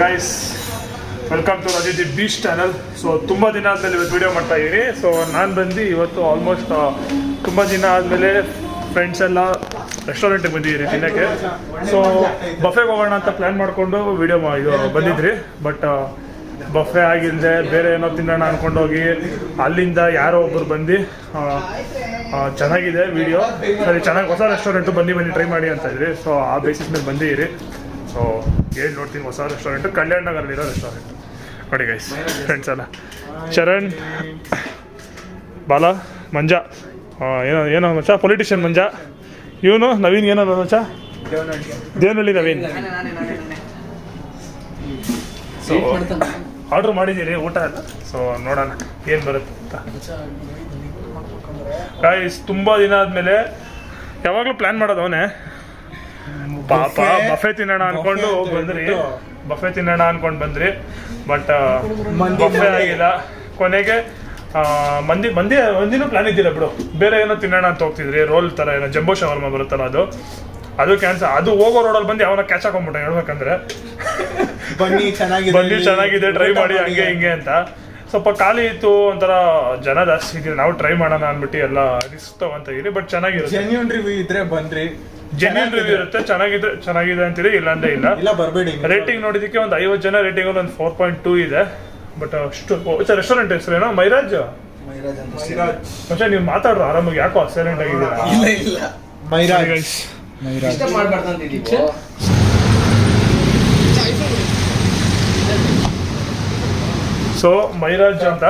Guys welcome to Raji beach channel. So ತುಂಬ ದಿನ ಆದಮೇಲೆ ಇವತ್ತು ವೀಡಿಯೋ ಮಾಡ್ತಾ ಇದ್ದೀನಿ. ಸೊ ನಾನು ಬಂದು ಇವತ್ತು ಆಲ್ಮೋಸ್ಟ್ ತುಂಬ ದಿನ ಆದಮೇಲೆ ಫ್ರೆಂಡ್ಸ್ ಎಲ್ಲ ರೆಸ್ಟೋರೆಂಟಿಗೆ ಬಂದಿದ್ದೀರಿ ತಿನ್ನೋಕ್ಕೆ. ಸೊ ಬಫೆಗೆ ಹೋಗೋಣ ಅಂತ ಪ್ಲ್ಯಾನ್ ಮಾಡಿಕೊಂಡು ವೀಡಿಯೋ ಬಂದಿದ್ರಿ. ಬಟ್ ಬಫೆ ಆಗಿಲ್ಲದೆ ಬೇರೆ ಏನೋ ತಿನ್ನೋಣ ಅಂದ್ಕೊಂಡೋಗಿ ಅಲ್ಲಿಂದ ಯಾರೋ ಒಬ್ಬರು ಬಂದು ಚೆನ್ನಾಗಿದೆ ವೀಡಿಯೋ, ಸರಿ ಚೆನ್ನಾಗಿ ಹೊಸ ರೆಸ್ಟೋರೆಂಟು ಬನ್ನಿ ಟ್ರೈ ಮಾಡಿ ಅಂತ ಇದ್ರಿ. ಸೊ ಆ ಬೇಸಿಸ್ ಮೇಲೆ ಬಂದಿದ್ದೀರಿ. ಸೊ ಏನು ನೋಡ್ತೀನಿ, ಹೊಸ ರೆಸ್ಟೋರೆಂಟು ಕಲ್ಯಾಣ ನಗರಲ್ಲಿರೋ ರೆಸ್ಟೋರೆಂಟ್ ನೋಡಿ ಗೈಸ್. ಫ್ರೆಂಡ್ಸ್ ಎಲ್ಲ ಚರಣ್, ಬಾಲ, ಮಂಜ, ಏನೋ ಮಚ್ಚ ಪೊಲಿಟಿಷಿಯನ್ ಮಂಜ, ಇವನು ನವೀನ್, ಏನೋ ಮಚ್ಚ ದೇವನಹಳ್ಳಿ ನವೀನ್. ಸೊ ಆರ್ಡ್ರ್ ಮಾಡಿದ್ದೀರಿ ಊಟ ಎಲ್ಲ. ಸೊ ನೋಡೋಣ ಏನು ಬರುತ್ತೆ ಅಂತ ಗೈಸ್. ತುಂಬ ದಿನ ಆದಮೇಲೆ ಯಾವಾಗಲೂ ಪ್ಲ್ಯಾನ್ ಮಾಡೋದು ಅವನೇ. ಪಾಪ ಬಫೆ ತಿನ್ನೋಣ ಅಂದ್ಕೊಂಡು ಬಂದ್ರಿ. ಬಟ್ ಬಫೆ ಆಗಿಲ್ಲ. ಕೊನೆಗೆ ಮಂದಿನೂ ಪ್ಲಾನ್ ಇದ್ದಿಲ್ಲ ಬಿಡು, ಬೇರೆ ಏನೋ ತಿನ್ನೋಣ ಅಂತ ಹೋಗ್ತಿದ್ರಿ. ರೋಲ್ ಥರ ಏನೋ ಜಂಬೋ ಶವರ್ಮ ಬರುತ್ತಲ್ಲ ಅದು ಕ್ಯಾನ್ಸಲ್. ಅದು ಹೋಗೋ ರೋಡಲ್ಲಿ ಬಂದು ಅವನ ಕ್ಯಾಚ್ ಹಾಕೊಂಡ್ಬಿಟ್ಟೆ ಹೇಳ್ಬೇಕಂದ್ರೆ. ಬನ್ನಿ ಚೆನ್ನಾಗಿದೆ ಟ್ರೈ ಮಾಡಿ ಹಂಗೆ ಹಿಂಗೆ ಅಂತ. ಸ್ವಲ್ಪ ಖಾಲಿ ಇತ್ತು, ಒಂಥರ ಜನ ಜಾಸ್ತಿ ಇದ್ದೀವಿ, ನಾವು ಟ್ರೈ ಮಾಡೋಣ ಅಂದ್ಬಿಟ್ಟು ಎಲ್ಲ ರಿಸ್ಕ್ ತಗೊಂತ ಇದೀರಿ. ಬಟ್ ಚೆನ್ನಾಗಿರುತ್ತೆ, ಜೆನ್ಯೂನ್ ರಿವ್ಯೂ ಇದ್ರೆ ಬಂದ್ರಿ. ಜೆನ್ಯೂನ್ ರಿವ್ಯೂ ಇರುತ್ತೆ, ಚೆನ್ನಾಗಿದೆ ಅಂತೀರಿ, ಇಲ್ಲಾಂದ್ರೆ ಇಲ್ಲ. ಬರಬೇಡಿ. ರೇಟಿಂಗ್ ನೋಡಿದಕ್ಕೆ ಒಂದು 50 ಜನ ರೇಟಿಂಗ್ ಒಂದು 4.2 ಇದೆ. ಬಟ್ ಅಷ್ಟು ರೆಸ್ಟೋರೆಂಟ್ ಹೆಸರೇನೋ ಮೈರಾಜ್ ಮತ್ತೆ ನೀವು ಮಾತಾಡ್ರು ಆರಾಮಾಗಿ, ಯಾಕೋ ಸೈಲೆಂಟ್ ಆಗಿದ್ದೀರಾ? ಸೊ ಮೈರಾಜ್ ಅಂತ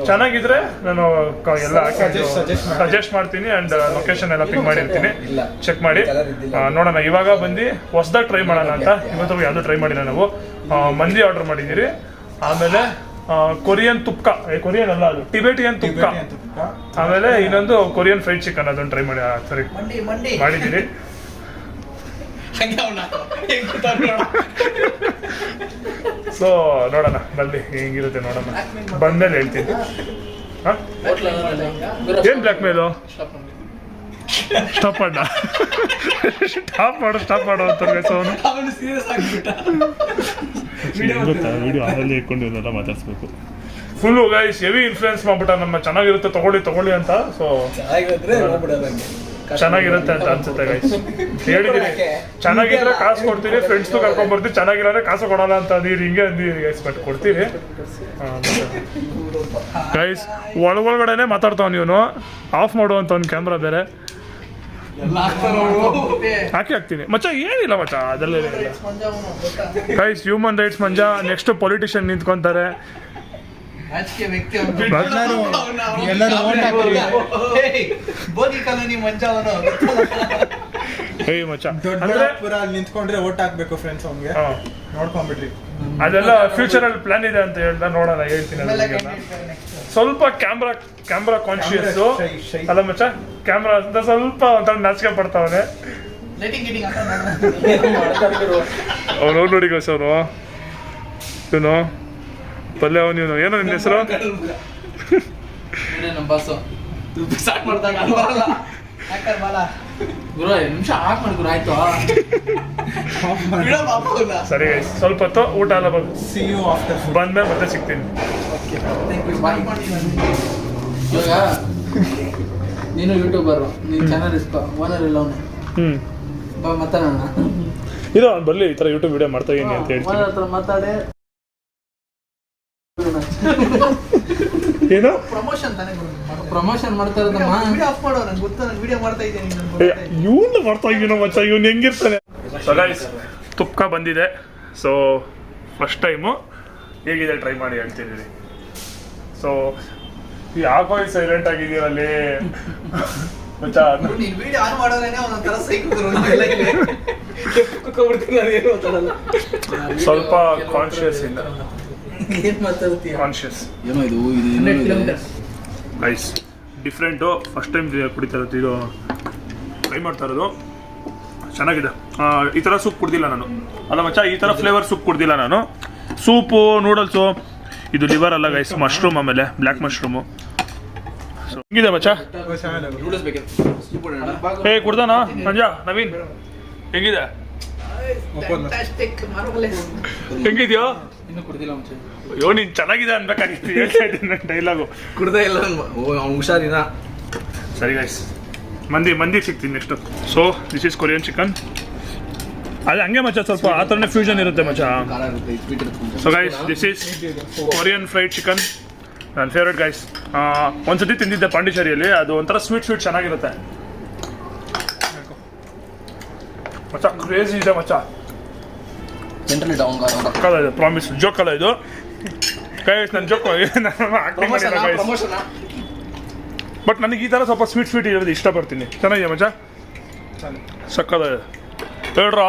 ಚೆನ್ನಾಗಿದ್ರೆ ನಾನು ಎಲ್ಲ ಸಜೆಸ್ಟ್ ಮಾಡ್ತೀನಿ. ಅಂಡ್ ಲೊಕೇಶನ್ ಎಲ್ಲ ಪಿಕ್ ಮಾಡಿರ್ತೀನಿ, ಚೆಕ್ ಮಾಡಿ ನೋಡೋಣ. ಇವಾಗ ಬಂದು ಹೊಸದಾಗಿ ಟ್ರೈ ಮಾಡೋಣ ಅಂತ. ಇವತ್ತು ಯಾವುದು ಟ್ರೈ ಮಾಡಿಲ್ಲ ನಾವು. ಮಂದಿ ಆರ್ಡರ್ ಮಾಡಿದ್ದೀರಿ. ಆಮೇಲೆ ಕೊರಿಯನ್ ತುಪ್ಕ, ಕೊರಿಯನ್ ಅಲ್ಲ ಅದು ಟಿಬೆಟಿಯನ್ ತುಪ್ಕ. ಆಮೇಲೆ ಇನ್ನೊಂದು ಕೊರಿಯನ್ ಫ್ರೈಡ್ ಚಿಕನ್, ಅದನ್ನು ಟ್ರೈ ಮಾಡಿದ್ದೀರಿ. ಸೊ ನೋಡೋಣ ಬಲ್ಲಿ ಹೆಂಗಿರುತ್ತೆ ನೋಡೋಣ, ಬಂದ್ಮೇಲೆ ಹೇಳ್ತೀನಿ. ಏನ್ ಬ್ಲ್ಯಾಕ್ ಮೇಲು ಸ್ಟಾಪ್ ಮಾಡು ಅಂತ ಗೊತ್ತಾ? ವಿಡಿಯೋ ಆಮೇಲೆ ಇಟ್ಕೊಂಡಿರೋದೆಲ್ಲ ಮಾತಾಡ್ಸ್ಬೇಕು. ಫುಲ್ಲು ಗೈಸ್ ಹೆವಿ ಇನ್ಫ್ಲೂಯೆನ್ಸ್ ಮಾಡ್ಬಿಟ್ಟ ನಮ್ಮ, ಚೆನ್ನಾಗಿರುತ್ತೆ ತಗೊಳ್ಳಿ ಅಂತ. ಸೊ ಚೆನ್ನಾಗಿರುತ್ತೆ ಅಂತ ಅನ್ಸುತ್ತೆ ಗೈಸ್. ಹೇಳಿದೀನಿ ಚೆನ್ನಾಗಿದ್ರೆ ಕಾಸು ಕೊಡ್ತೀರಿ, ಫ್ರೆಂಡ್ಸ್ನು ಕರ್ಕೊಂಡ್ ಬರ್ತೀವಿ. ಚೆನ್ನಾಗಿರೋದ್ರೆ ಕಾಸು ಕೊಡೋಲ್ಲ ಅಂತ ಅಂದಿರಿ, ಹಿಂಗೆ ಅಂದಿರಿ ಗೈಸ್. ಬಟ್ ಕೊಡ್ತೀವಿ ಗೈಸ್. ಒಳಗಡೆನೆ ಮಾತಾಡ್ತಾವ್, ನೀನು ಆಫ್ ಮಾಡುವಂತ ಒಂದು ಕ್ಯಾಮ್ರಾ ಬೇರೆ ಹಾಕ್ತೀನಿ ಮಚ್ಚ. ಏನಿಲ್ಲ ಮಚ್ಚ, ಅದೆಲ್ಲ ಗೈಸ್. ಹ್ಯೂಮನ್ ರೈಟ್ಸ್ ಮಂಜ, ನೆಕ್ಸ್ಟ್ ಪೊಲಿಟಿಷಿಯನ್ ನಿಂತ್ಕೊಂತಾರೆ. ನಿಂತ್ಕೊಂಡ್ರೆ ಓಟ್ ಹಾಕ್ಬೇಕು ಫ್ರೆಂಡ್ಸ್, ಅವ್ನಿಗೆ ನೋಡ್ಕೊಂಡ್ಬಿಡ್ರಿ. ಅದೆಲ್ಲ ಫ್ಯೂಚರ್ ಅಲ್ಲಿ ಪ್ಲಾನ್ ಇದೆ ಅಂತ ಹೇಳ್ದ, ನೋಡೋಣ ಹೇಳ್ತೀನಿ. ಸ್ವಲ್ಪ ಕ್ಯಾಮ್ರಾ ಕಾನ್ಶಿಯಸ್ ಅಲ್ಲ ಮಚ್ಚ, ಕ್ಯಾಮ್ರಾ ಅಂತ ಸ್ವಲ್ಪ ಒಂಥರ ನಾಚಿಕೆ ಪಡ್ತಾವನೆ ಅವ್ರು. ನೋಡಿ ಗೈಸ್, ಅವರು ಇವನು ಪಲ್ಯ, ಅವನು ಏನೋ ನಿನ್ನ ಹೆಸರು? ಸರಿ ಸ್ವಲ್ಪ ಹೊತ್ತು ಊಟ ಎಲ್ಲ ಬಂದ್ಮೇಲೆ ಮತ್ತೆ ಸಿಗ್ತೀನಿ. ನೀನು ಯೂಟ್ಯೂಬರ್, ನೀನ್ ಚಾನಲ್ ಓನರ್ ಇಲ್ಲ ಮಾತಾಡೋಣ. ಇದು ಬರ್ಲಿ, ಈ ತರ ಯೂಟ್ಯೂಬ್ ವಿಡಿಯೋ ಮಾಡ್ತಾ ಇದೀನಿ ಅಂತ ಹೇಳ್ತೀನಿ. ಮಾತಾಡಿ ಏನು ಪ್ರಮೋಷನ್ ಮಾಡ್ತಾ ಇರೋದಮ್ಮ. ಇವನು ಮಾಡ್ತಾ ಇದೀನೋ ಮಚ್ಚ, ಇವನು ಹೆಂಗಿರ್ತಾನೆ. ತುಪ್ಕ ಬಂದಿದೆ. ಸೊ ಫಸ್ಟ್ ಟೈಮು ಹೇಗಿದೆ ಟ್ರೈ ಮಾಡಿ ಹೇಳ್ತಿದ್ದೀರಿ. ಸೊ ಯಾಕೋ ಸೈಲೆಂಟ್ ಆಗಿದ್ದೀರಲ್ಲಿ ಮಚ್ಚ? ಸ್ವಲ್ಪ ಕಾನ್ಶಿಯಸ್ ಇಲ್ಲ, conscious guys. Different, first time ಕುಡಿತಾ ಇರೋದು, ಇದು ಟ್ರೈ ಮಾಡ್ತಾ ಇರೋದು. ಚೆನ್ನಾಗಿದೆ. ಈ ಥರ ಸೂಪ್ ಕುಡ್ದಿಲ್ಲ ನಾನು, ಅಲ್ಲ ಮಚ್ಚ, ಈ ಥರ ಫ್ಲೇವರ್ ಸೂಪ್ ಕುಡ್ದಿಲ್ಲ ನಾನು. ಸೂಪು, ನೂಡಲ್ಸು, ಇದು ಲಿವರ್ ಅಲ್ಲ ಗೈಸ್, ಮಶ್ರೂಮ್, ಆಮೇಲೆ ಬ್ಲ್ಯಾಕ್ ಮಶ್ರೂಮು. ಸೊ ಹೆಂಗಿದೆ ಮಚ್ಚ? ಕುಡ್ದಾನ ಮಂಜ? ನವೀನ್ ಹೆಂಗಿದೆ? ಹೆಂಗಿದ್ಯೋ ಇನ್ನು ಕುಡ್ದಿಲ್ಲ ಮುಂಚೆ ಅಯ್ಯೋ ನೀನ್ ಚೆನ್ನಾಗಿದೆ ಅನ್ಬೇಕಾಗಿತ್ತು ಹೇಳ್ತಾ ಇದ್ದೀನಿ ಡೈಲಾಗು ಕುಡ್ದೇ ಇಲ್ಲ ಹುಷಾರಿನ ಸರಿ ಗೈಸ್ ಮಂದಿ ಸಿಗ್ತೀನಿ next so this is Korean chicken ಅದೇ ಹಂಗೆ ಮಚ್ಚ ಸ್ವಲ್ಪ ಆ ಥರನೇ ಫ್ಯೂಷನ್ ಇರುತ್ತೆ ಮಚ್ಚ ಖಾರ ಇರುತ್ತೆ ಸ್ವೀಟ್ ಇರುತ್ತೆ so guys this is Korean fried chicken ನನ್ನ ಫೇವ್ರೆಟ್ ಗೈಸ್ ಒಂದ್ಸತಿ ತಿಂದಿದ್ದೆ ಪಾಂಡಿಚೇರಿಯಲ್ಲಿ ಅದು ಒಂಥರ ಸ್ವೀಟ್ ಚೆನ್ನಾಗಿರುತ್ತೆ ಮಚ್ಚ ಕ್ರೇಜಿ ಇದೆ ಮಚ್ಚ ಜೆಂಟಲಿ ಡೌನ್ ಕಲ ಇದೆ ಪ್ರಾಮಿಸ್ ಜೋಕ್ ಅಲ್ಲ ಇದು ಗೈಸ್ ನನ್ನ ಜೋಕ್ ಆಕ್ಟಿಂಗ್ ಮಾಡಿಲ್ಲ ಗೈಸ್ ಪ್ರಮೋಷನ್ ಬಟ್ ನನಗೆ ಈ ಥರ ಸ್ವಲ್ಪ ಸ್ವೀಟ್ ಇರೋದು ಇಷ್ಟಪಡ್ತೀನಿ ಚೆನ್ನಾಗಿದೆ ಮಚ್ಚ ಸಕ್ಕದ ಹೇಳ್ರಾ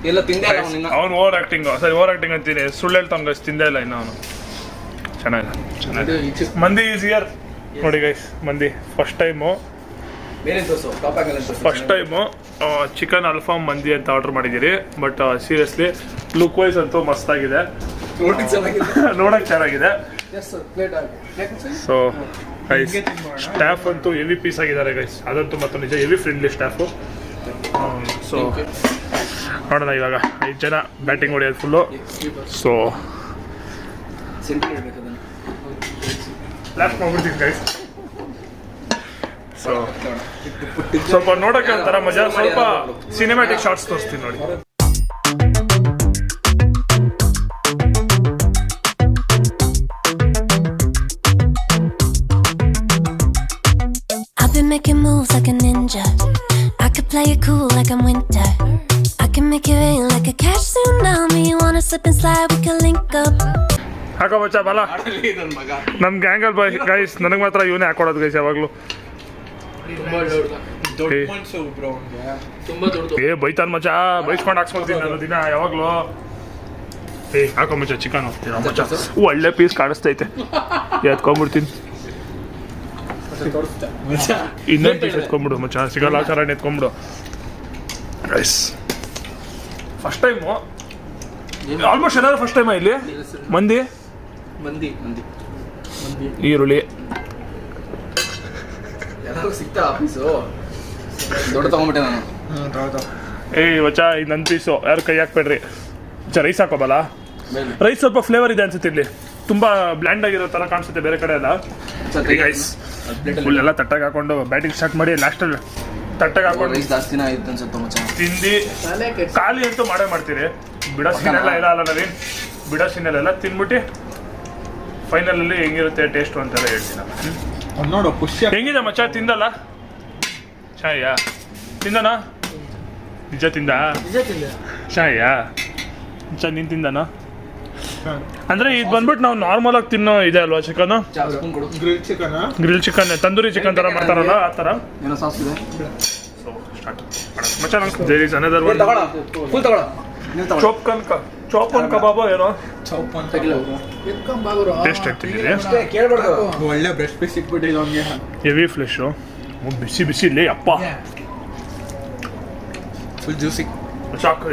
ಎಲ್ಲ ತಿಂದೆ ಇಲ್ಲ ಅವ್ನು ಇನ್ನ. ಅವನು ಓವರ್ ಆ್ಯಕ್ಟಿಂಗು ಸರಿ ಓವರ್ ಆ್ಯಕ್ಟಿಂಗ್ ಅಂತೀನಿ ಸುಳ್ಳು ಹೇಳ್ತಾನೆ ಗೈಸ್ ತಿಂದೇ ಇಲ್ಲ ಇನ್ನು ಅವನು ಚೆನ್ನಾಗಿದೆ ಇದು ಈ ಚಿಕ್ಕ ಮಂದಿ ಈಸ್ ಇಯರ್ ನೋಡಿ ಗೈಸ್ ಮಂದಿ ಫಸ್ಟ್ ಟೈಮು ಬೇರೆ ತೋರ್ಸು ಟಾಪ್ ಆಗಲ್ಲ ತೋರ್ಸು. ಫಸ್ಟ್ ಟೈಮು ಚಿಕನ್ ಅಲ್ಫಾಮ್ ಮಂದಿ ಅಂತ ಆರ್ಡರ್ ಮಾಡಿದ್ದೀರಿ ಬಟ್ ಸೀರಿಯಸ್ಲಿ ಲುಕ್ ವೈಸ್ ಅಂತೂ ಮಸ್ತಾಗಿದೆ ನೋಡಕ್ಕೆ ಚೆನ್ನಾಗಿದೆ. ನೋಡೋಕೆ ಚೆನ್ನಾಗಿದೆ Yes, sir. Plate ಆಗಿ. ಸೊ ಗೈಸ್ ಸ್ಟಾಫ್ ಅಂತೂ ಹೆವಿ ಪೀಸ್ ಆಗಿದ್ದಾರೆ ಗೈಸ್ ಅದಂತೂ ಮತ್ತು ನಿಜ heavy friendly staff so Thank you. ನೋಡೋಣ ಇವಾಗ 5 ಜನ ಬ್ಯಾಟಿಂಗ್ ಹೊಡೆಯೋದು ಫುಲ್ಲು ಸೊ Simple ಇರ್ಬೇಕು ಅದನ್ನ. ಲಾಸ್ಟ್ ಮಾಡ್ಬಿಡ್ತೀನಿ ಗೈಸ್ ಸೊ ಸ್ವಲ್ಪ ನೋಡೋಕೆ ಒಂಥರ ಮಜಾ ಸ್ವಲ್ಪ ಸಿನಿಮ್ಯಾಟಿಕ್ ಶಾರ್ಟ್ಸ್ ತೋರಿಸ್ತೀನಿ ನೋಡಿ I've been making moves like a ninja. I could play it cool like I'm winter. I can make it rain like a cash tsunami. You wanna slip and slide, we can link up. ಹಾಕೋ ಬಚ್ಚ ಬಲ ಆಟಲ್ಲಿ ಇದನ್ ಮಗ. ನಮ್ಮ ಗ್ಯಾಂಗಲ್ bye guys ನನಗೆ ಮಾತ್ರ ಇವನೇ ಹಾಕೊಡೋದು guys ಯಾವಾಗಲೂ ತುಂಬಾ ದೊಡ್ಡ. ದೊಡ್ಡ ಏ. ಮನ್ಸು ಬ್ರೋ ಅವ್ನಿಗೆ. ತುಂಬಾ ದೊಡ್ಡದು. ಏ ಬೈತಾನ ಮಚ್ಚ ಬೈಸ್ಕೊಂಡು ಹಾಕ್ಸ್ಕೊಳ್ತೀನಿ ನಾನು ದಿನ ಯಾವಾಗಲೂ ಏ ಹಾಕೋ ಮಚ್ಚ ಚಿಕನ್ ಮಚ್ಚ ಒಳ್ಳೆ ಪೀಸ್ ಕಾಣಿಸ್ತೈತೆ ಎತ್ಕೊಂಡ್ಬಿಡ್ತೀನಿ ಇನ್ನೊಂದು ಪೀಸ್ ಎತ್ಕೊಂಡ್ಬಿಡು ಮಚ್ಚ ಸಿಗಲ್ಲ ಆಚಾರ ಎತ್ಕೊಂಡ್ಬಿಡು ಗೈಸ್ ಫಸ್ಟ್ ಟೈಮು ಆಲ್ಮೋಸ್ಟ್ ಏನಾದ್ರು ಫಸ್ಟ್ ಟೈಮಾ ಇಲ್ಲಿ ಮಂದಿ ಮಂದಿ ಮಂದಿ ಮಂದಿ ಈರುಳ್ಳಿ ಯಾರು ಸಿಗ್ತಾ ಆಫೀಸು ದೊಡ್ಡ ತಗೊಂಡ್ಬಿಟ್ಟೆ ನಾನು. ಹೌದು. ಏಯ್ ಮಚ್ಚ ಇದು ನನ್ನ ಪೀಸು ಯಾರು ಕೈ ಹಾಕ್ಬೇಡ್ರಿ ಮಚ್ಚ ರೈಸ್ ಹಾಕೋಬಲ್ಲ ಮೇಲೆ. ರೈಸ್ ಸ್ವಲ್ಪ ಫ್ಲೇವರ್ ಇದೆ ಅನ್ಸುತ್ತೆ ಇಲ್ಲಿ ತುಂಬಾ ಬ್ಲ್ಯಾಂಡ್ ಆಗಿರೋ ತರ ಕಾಣಿಸುತ್ತೆ ಬೇರೆ ಕಡೆ ಎಲ್ಲ ಗೈಸ್ ಫುಲ್ ಎಲ್ಲ ತಟ್ಟಾಗಿ ಹಾಕೊಂಡು ಬ್ಯಾಟಿಂಗ್ ಸ್ಟಾರ್ಟ್ ಮಾಡಿ ಲಾಸ್ಟಲ್ಲಿ ತಟ್ಟಾಗಿ ಹಾಕೊಂಡು ರೈಸ್ ಜಾಸ್ತಿನ ಆಯ್ತು ಅನ್ಸುತ್ತೆ ಮಚ್ಚ. ತಿಂದು ಖಾಲಿ ಅಂತೂ ಮಾಡೇ ಮಾಡ್ತೀರಿ ಬಿಡೋ ಸೀನೆಲ್ಲ ಇಲ್ಲ ಅಲ್ಲ ನವೀನ್ ಬಿಡೋ ಸೀನೆಲ್ಲ ತಿನ್ಬಿಟ್ಟು ಫೈನಲಲ್ಲಿ ಹೆಂಗಿರುತ್ತೆ ಟೇಸ್ಟು ಅಂತೆಲ್ಲ ಹೇಳ್ತೀನಿ ನಾನು. ಅವ್ನ್ ನೋಡು ಖುಷಿ ಹೆಂಗಿದೆ ಮಚ್ಚ ತಿಂದಲ್ಲ ಚಾಯ್ಯಾ ತಿಂದನಾ ನಿಜ ತಿಂದ ಚಾಯ್ಯಾ ಮಚ್ಚ ನೀನು ತಿಂದನಾ ಅಂದ್ರೆ ಇದು ಬಂದ್ಬಿಟ್ಟು ನಾವು ನಾರ್ಮಲ್ ಆಗಿ ತಿನ್ನೋ ಇದೆ ಅಲ್ವಾ ಚಿಕನ್ ಸ್ಪೂನ್ ಕೊಡು. Grill chicken grill chicken tandoori chicken ತರ ಮಾಡ್ತಾರಲ್ಲ ಆ ಥರ ಏನೋ ಸಾಸ್ ಇದೆ. ಸೊ ಸ್ಟಾರ್ಟ್ ಮಚ್ಚ ನಂಗೆ ದೇರ್ ಇಸ್ ಅನದರ್ ಒನ್ ತಗೊಳ ಫುಲ್ ತಗೊಳ. ನೀನು ತಗೊಳ. ಚೋಪನ್ ಕಬಾಬ್ ಏನೋ ಚೌಪ್ ಅಂತ ತೆಗಿಲ. ಟೇಸ್ಟ್ ಆಗ್ತಿದೆ ಅಷ್ಟೇ ಕೇಳ್ಬಾರ್ದು. ಒಳ್ಳೆ ಬ್ರೆಸ್ಟ್ ಪೀಸ್ ಸಿಕ್ಬಿಟ್ಟಿಲ್ಲ ಅವ್ನಿಗೆ. ಹೆವಿ ಫ್ಲೆಶು ಬಿಸಿ ಬಿಸಿ ಇಲ್ಲೇ ಅಪ್ಪ ಫುಲ್ ಜ್ಯೂಸಿ. ಚಾಕ್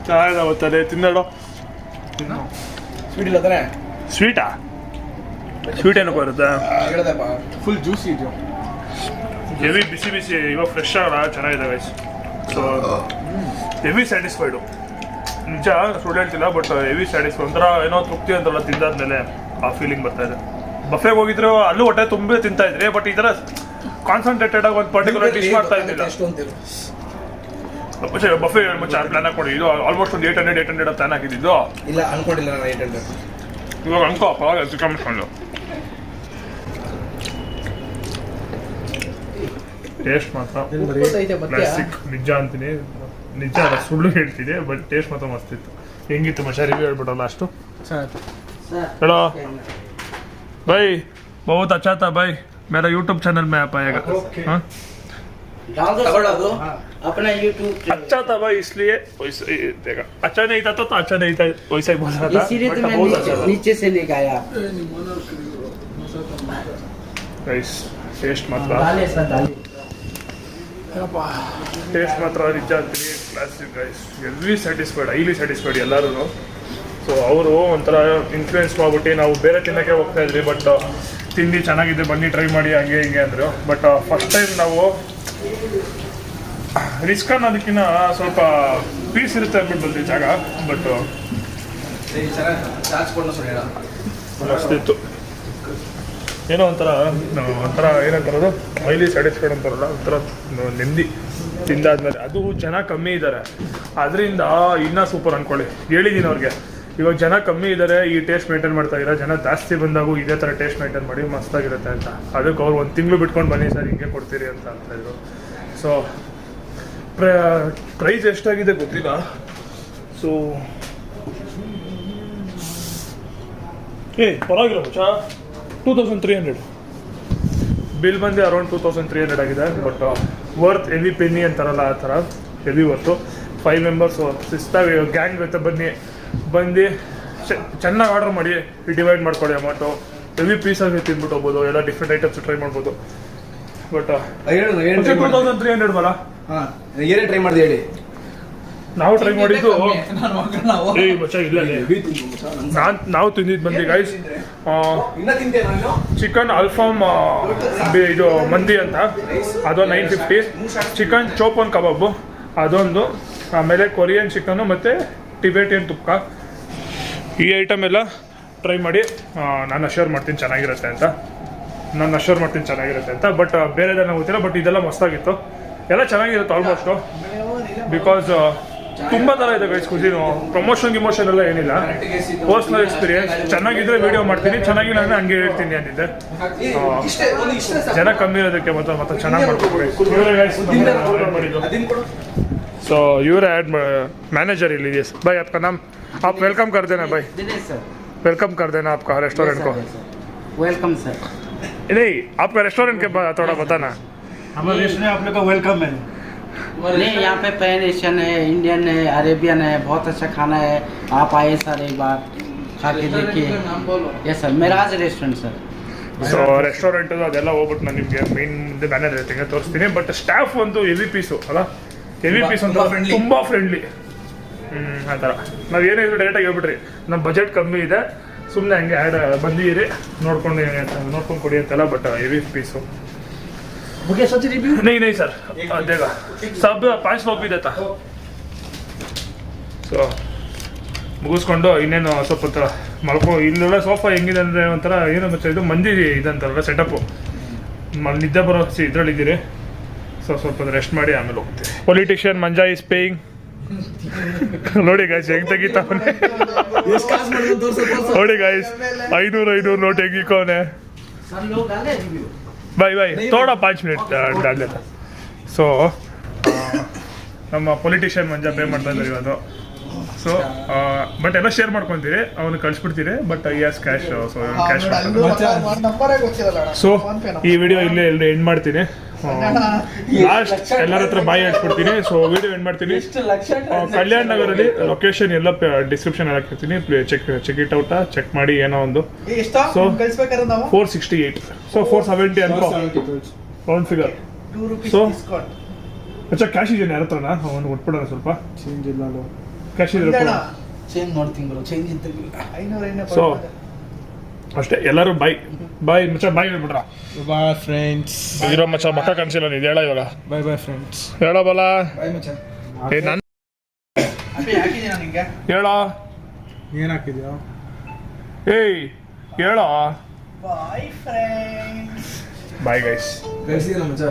ಚೆನ್ನಾಗಿದೆ ಗೊತ್ತದೆ ತಿನ್ನೋಡು ಸ್ವೀಟ್ ಇಲ್ಲ ತಾನೆ? ಸ್ವೀಟಾ ಸ್ವೀಟ್ ಏನಪ್ಪ ಇರುತ್ತೆ ಹೇಳ್ದಪ್ಪ. ಫುಲ್ ಜ್ಯೂಸಿ ಇದು. ಹೆವಿ ಬಿಸಿ ಬಿಸಿ ಇವಾಗ ಫ್ರೆಶ್ ಆಗಲ್ಲ ಚೆನ್ನಾಗಿದೆ ಗೈಸ್ ಸೊ ಹೆವಿ ಸ್ಯಾಟಿಸ್ಫೈಡು ನಿಜ ಸುಳ್ಳು ಹೇಳ್ತಿಲ್ಲ ಬಟ್ ಹೆವಿ ಸ್ಯಾಟಿಸ್ಫೈ ಒಂಥರ ಏನೋ ತೃಪ್ತಿ ಅಂತಲ್ಲ ತಿಂದಾದ್ಮೇಲೆ ಆ ಫೀಲಿಂಗ್ ಬರ್ತಾ ಇದೆ ಬಫೆಗೆ ಹೋಗಿದ್ರು ಅಲ್ಲೂ ಹೊಟ್ಟೆ ತುಂಬಿ ತಿಂತಾ ಇದ್ರಿ ಬಟ್ ಈ ಥರ ಕಾನ್ಸಂಟ್ರೇಟೆಡ್ ಆಗಿ ಒಂದು ಪರ್ಟಿಕ್ಯುಲರ್ ಡಿಶ್ ಮಾಡ್ತಾ ಇದ್ದಿಲ್ಲ ಎಷ್ಟು ಅಂತೀರು? ಬಫೆ ಮಚ್ಚ ಪ್ಲಾನ್ ಹಾಕೊಡಿ ಇದು ಆಲ್ಮೋಸ್ಟ್ ಒಂದು 800 ಪ್ಲಾನ್ ಹಾಕಿದ್ದು ಇಲ್ಲ ಅನ್ಕೊಂಡಿಲ್ಲ ನಾನು 800. ಇವಾಗ ಅನ್ಕೋ ಪರವಾಗಿಲ್ಲ ಚಿಕನ್ ಮಿಸ್ಕೊಂಡು ಟೇಸ್ಟ್ ಮಾತ್ರ ಗೊತ್ತೈತೆ ಮತ್ತೆ. ಕ್ಲಾಸಿಕ್ ನಿಜ ಅಂತೀನಿ ನಿಜ ಅಲ್ಲ ಸುಳ್ಳು ಹೇಳ್ತೀನಿ ಬಟ್ ಟೇಸ್ಟ್ ಮಾತ್ರ ಮಸ್ತ್ ಇತ್ತು ಹೆಂಗಿತ್ತು ಮಚ್ಚ ರಿವ್ಯೂ ಹೇಳ್ಬಿಡಲ್ಲ ಅಷ್ಟು हेलो भाई बहुत अच्छा था भाई मेरा यूट्यूब चैनल में आप आएगा हाँ ತಗೊಳ್ಳೋದು अपना YouTube अच्छा था भाई इसलिए देखा अच्छा नहीं था तो अच्छा नहीं था वैसा ही बोल रहा था इसीलिए तो but मैं बहुत अच्छा था नीचे से लेके आया गाइस टेस्ट मात्र डाले सर डाले ಟೇಸ್ಟ್ ಮಾತ್ರ ನಿಜ ಅಂತೀನಿ classic guys every satisfied highly satisfied ಎಲ್ಲರೂ ಸೊ ಅವರು ಒಂಥರ ಇನ್ಫ್ಲೂಯೆನ್ಸ್ ಮಾಡ್ಬಿಟ್ಟು ನಾವು ಬೇರೆ ತಿನ್ನೋಕ್ಕೆ ಹೋಗ್ತಾ ಇದ್ವಿ ಬಟ್ ತಿಂಡಿ ಚೆನ್ನಾಗಿದೆ ಬನ್ನಿ ಟ್ರೈ ಮಾಡಿ ಹಂಗೆ ಹಿಂಗೆ ಅಂದರು ಬಟ್ ಫಸ್ಟ್ ಟೈಮ್ ನಾವು ರಿಸ್ಕ್ ಅನ್ನೋದಕ್ಕಿಂತ ಸ್ವಲ್ಪ ಪೀಸ್ ಇರುತ್ತೆ ಅಂದ್ಬಿಟ್ಟು ಬಂದ್ವಿ ಜಾಗ ಬಟ್ ಚಾರ್ಜ್ ಕೊಡೋ ಸರ್ ಹೇಳ ಮಸ್ತಿತ್ತು. ಏನೋ ಒಂಥರ ಏನಂತಾರದು ಮೈಲಿ ಸ್ಯಾಟಿಸ್ಫೈಡ್ ಅಂತಾರಲ್ಲ ಒಂಥರ ನೆಮ್ಮದಿ ತಿಂದಾದ್ಮೇಲೆ. ಅದು ಜನ ಕಮ್ಮಿ ಇದ್ದಾರೆ ಅದರಿಂದ ಇನ್ನೂ ಸೂಪರ್ ಅಂದ್ಕೊಳ್ಳಿ. ಹೇಳಿದ್ದೀನಿ ಅವ್ರಿಗೆ ಇವಾಗ ಜನ ಕಮ್ಮಿ ಇದ್ದಾರೆ, ಈ ಟೇಸ್ಟ್ ಮೇಂಟೈನ್ ಮಾಡ್ತಾ ಇದ್ದಾರೆ, ಜನ ಜಾಸ್ತಿ ಬಂದಾಗೂ ಇದೇ ಥರ ಟೇಸ್ಟ್ ಮೇಂಟೈನ್ ಮಾಡಿ ಮಸ್ತಾಗಿರುತ್ತೆ ಅಂತ. ಅದಕ್ಕೆ ಅವ್ರು 1 ತಿಂಗಳು ಬಿಟ್ಕೊಂಡು ಬನ್ನಿ ಸರ್ ಹಿಂಗೆ ಕೊಡ್ತೀರಿ ಅಂತ ಇದ್ರು. ಸೊ ಪ್ರೈಸ್ ಎಷ್ಟಾಗಿದೆ ಗೊತ್ತಿಲ್ಲ. ಸೊ ಪರವಾಗಿಲ್ಲ ಮಚ್ಚಾ, 2300 ಬಿಲ್ ಬಂದು ಅರೌಂಡ್ 2300 ಆಗಿದೆ. ಬಟ್ ವರ್ತ್ ಹೆವಿ ಪೆನ್ನಿ ಅಂತಾರಲ್ಲ ಆ ಥರ ಹೆವಿ ವರ್ತು. 5 ಮೆಂಬರ್ಸು ಶಿಸ್ತಾಗಿ ಗ್ಯಾಂಗ್ ಜೊತೆ ಬಂದು ಚೆನ್ನಾಗಿ ಆರ್ಡರ್ ಮಾಡಿ ಡಿವೈಡ್ ಮಾಡ್ಕೊಳ್ಳಿ ಅಮೌಂಟು. ಹೆವಿ ಪೀಸಾಗಿ ತಿಂದ್ಬಿಟ್ಟು ಹೋಗ್ಬೋದು, ಎಲ್ಲ ಡಿಫ್ರೆಂಟ್ ಐಟಮ್ಸ್ ಟ್ರೈ ಮಾಡ್ಬೋದು. ಬಟ್ 2300 ಬರ ಏನೇ ಟ್ರೈ ಮಾಡಿದೆ ಹೇಳಿ. ನಾವು ಟ್ರೈ ಮಾಡಿದ್ದು ಮಚ್ಚ ಇಲ್ಲ ನಾವು ತಿಂದಿದ್ದು ಬಂದು ಗೈಸ್ ಚಿಕನ್ ಅಲ್ಫಾಮ್ ಇದು ಮಂದಿ ಅಂತ ಅದು 950, ಚಿಕನ್ ಚೋಪನ್ ಕಬಾಬು ಅದೊಂದು, ಆಮೇಲೆ ಕೊರಿಯನ್ ಚಿಕನ್ನು ಮತ್ತು ಟಿಬೇಟಿಯನ್ ತುಪ್ಪ. ಈ ಐಟಮ್ ಎಲ್ಲ ಟ್ರೈ ಮಾಡಿ ನಾನು ಅಶ್ಯೂರ್ ಮಾಡ್ತೀನಿ ಚೆನ್ನಾಗಿರುತ್ತೆ ಅಂತ. ಬಟ್ ಬೇರೆದೆಲ್ಲ ಗೊತ್ತಿಲ್ಲ. ಬಟ್ ಇದೆಲ್ಲ ಮಸ್ತಾಗಿತ್ತು, ಎಲ್ಲ ಚೆನ್ನಾಗಿರುತ್ತೆ ಆಲ್ಮೋಸ್ಟು. ಬಿಕಾಸ್ ತುಂಬ ಥರ ಇದೆ ಗೈಸ್ ಕುಸಿನು. ಪ್ರಮೋಷನ್ ಎಲ್ಲ ಏನಿಲ್ಲ, ಪರ್ಸ್ನಲ್ ಎಕ್ಸ್ಪೀರಿಯನ್ಸ್. ಚೆನ್ನಾಗಿದ್ರೆ ವಿಡಿಯೋ ಮಾಡ್ತೀನಿ, ಚೆನ್ನಾಗಿಲ್ಲ ಅಂದರೆ ಹಂಗೆ ಹೇಳ್ತೀನಿ ಅಂತಿದ್ದೆ. ಜನ ಕಮ್ಮಿ ಇರೋದಕ್ಕೆ ಮತ್ತೆ ಚೆನ್ನಾಗಿ ಮಾಡ್ಕೊಬೇಕು. ಸೊ ಇವರೇ ಆ್ಯಡ್ मैनेजर ಇಲ್ಲಿ भाई आपका नाम आप वेलकम कर देना भाई. दिनेश सर, वेलकम कर देना आपका रेस्टोरेंट को. Welcome sir. नहीं आपका रेस्टोरेंट के बाद थोड़ा बताना. हमारे रेस्टोरेंट आप लोग का वेलकम है. नहीं, यहाँ पे पैन एशियन है, इंडियन है, अरेबियन है, बहुत अच्छा खाना है. आप आए सर, एक बार खा के देखिए. Yes sir, Meraj restaurant sir. So restaurant ಅದೆಲ್ಲ ಹೋಗ್ಬಿಟ್ಟು ನಾನು ನಿಮಗೆ ಮೇನ್ ಬ್ಯಾನರ್ ಹೇಳ್ತೀನಿ ತೋರಿಸ್ತೀನಿ. ಬಟ್ ಸ್ಟಾಫ್ ಒಂದು ಹೆವಿ ಪೀಸು ಅಲ್ಲ, ಹೆವಿ ಪೀಸ್ ಅಂತ ತುಂಬ ಫ್ರೆಂಡ್ಲಿ. ಆ ಥರ ನಾವು ಏನಿದ್ರು ಡೈರೆಕ್ಟಾಗಿ ಹೇಳ್ಬಿಟ್ರಿ ನಮ್ಮ ಬಜೆಟ್ ಕಮ್ಮಿ ಇದೆ, ಸುಮ್ಮನೆ ಹಂಗೆ ಆ್ಯಡ್ ಬಂದಿರಿ ನೋಡ್ಕೊಂಡು ಕೊಡಿ ಅಂತೆಲ್ಲ. But heavy piece. नहीं सर देगा सब 5 लोग भी देता. ಸೊ ಮುಗಿಸ್ಕೊಂಡು ಇನ್ನೇನು ಸ್ವಲ್ಪ ಹೊತ್ತು ಇಲ್ಲೆಲ್ಲ ಸೋಫಾ ಹೆಂಗಿದೆ ಅಂದರೆ ಒಂಥರ ಏನೋ ಮತ್ತೆ ಇದು ಮಂದಿ ಇದಂತಾರಲ್ಲ ಸೆಟಪ್ಪು, ನಿದ್ದೆ ಬರೋ ಇದ್ರಲ್ಲಿದ್ದೀರಿ. ಸೊ ಸ್ವಲ್ಪ ರೆಸ್ಟ್ ಮಾಡಿ ಆಮೇಲೆ ಹೋಗ್ತೀವಿ. Politician Manja is paying. ನೋಡಿ ಗಾಯ್ಸ್ ಹೆಂಗೆ ತೆಗಿತಾವನೆ, ನೋಡಿ ಗಾಯ್ಸ್ 500 ನೋಟ್ ಹೆಂಗಿಕೋನೆ. ಬಾಯ್ ಥೋड़ा 5 ಮಿನಿಟ್ डाल देता. ಸೊ ನಮ್ಮ ಪೊಲಿಟಿಷಿಯನ್ ಮಂಜಾ ಪೇ ಮಾಡ್ತಾ ಇದ್ದಾರೆ ಇವತ್ತು. ಸೊ ಬಟ್ ಎಲ್ಲ ಶೇರ್ ಮಾಡ್ಕೊತೀರಿ, ಅವನು ಕಳಿಸ್ಬಿಡ್ತೀರಿ. But yes cash, so cash. So ಈ ವಿಡಿಯೋ ಇಲ್ಲೇ ಎಂಡ್ ಮಾಡ್ತೀನಿ. ಲಾಸ್ಟ್ ಎಲ್ಲರ ಹತ್ರ ಬಾಯಿ ಹಾಕ್ಬಿಡ್ತೀನಿ. ಸೊ ವಿಡಿಯೋ ಎಂಡ್ ಮಾಡ್ತೀನಿ. ಕಲ್ಯಾಣ್ ನಗರಲ್ಲಿ ಲೊಕೇಶನ್ ಎಲ್ಲ ಡಿಸ್ಕ್ರಿಪ್ಷನ್ ಹಾಕಿರ್ತೀನಿ, ಚೆಕ್ ಇಟ್ ಔಟ್, ಚೆಕ್ ಮಾಡಿ ಏನೋ ಒಂದು. ಸೊ 468, ಸೊ 470 ಅನ್ಕೋ ರೌಂಡ್ ಫಿಗರ್. ಸೊ ಅಚ್ಚಾ ಕ್ಯಾಶ್ ಇದೆಯಾ ಯಾರ ಹತ್ರನಾ? ಅವನು ಕೊಟ್ಬಿಡೋಣ ಸ್ವಲ್ಪ. चेंज ಇಲ್ಲ ಕ್ಯಾಶ್ ಇದ್ರೆ चेंज ನೋಡ್ತೀನಿ ಬ್ರೋ, चेंज ಇತ್ತು. ಸೊ ಅಷ್ಟೇ, ಎಲ್ಲರೂ ಬಾಯ್ ಮಚ್ಚ ಬಾಯ್ ಹೇಳ್ಬಿಡ್ರ. Bye friends. ಇರೋ ಮಚ್ಚ ಮಕ್ಕ ಕಾಣಿಸಿಲ್ಲ ನೀನು, ಹೇಳ ಇವಾಗ ಬಾಯ್ ಬಾಯ್ ಫ್ರೆಂಡ್ಸ್. ಹೇಳ ಬಲ ನಾನು ಹೇಳ ಏನು ಹಾಕಿದ್ಯಾ? ಏಯ್ ಹೇಳ ಬಾಯ್ ಫ್ರೆಂಡ್ಸ್. Bye guys. ಕಳಿಸಿದಲ್ಲ ಮಚ್ಚ.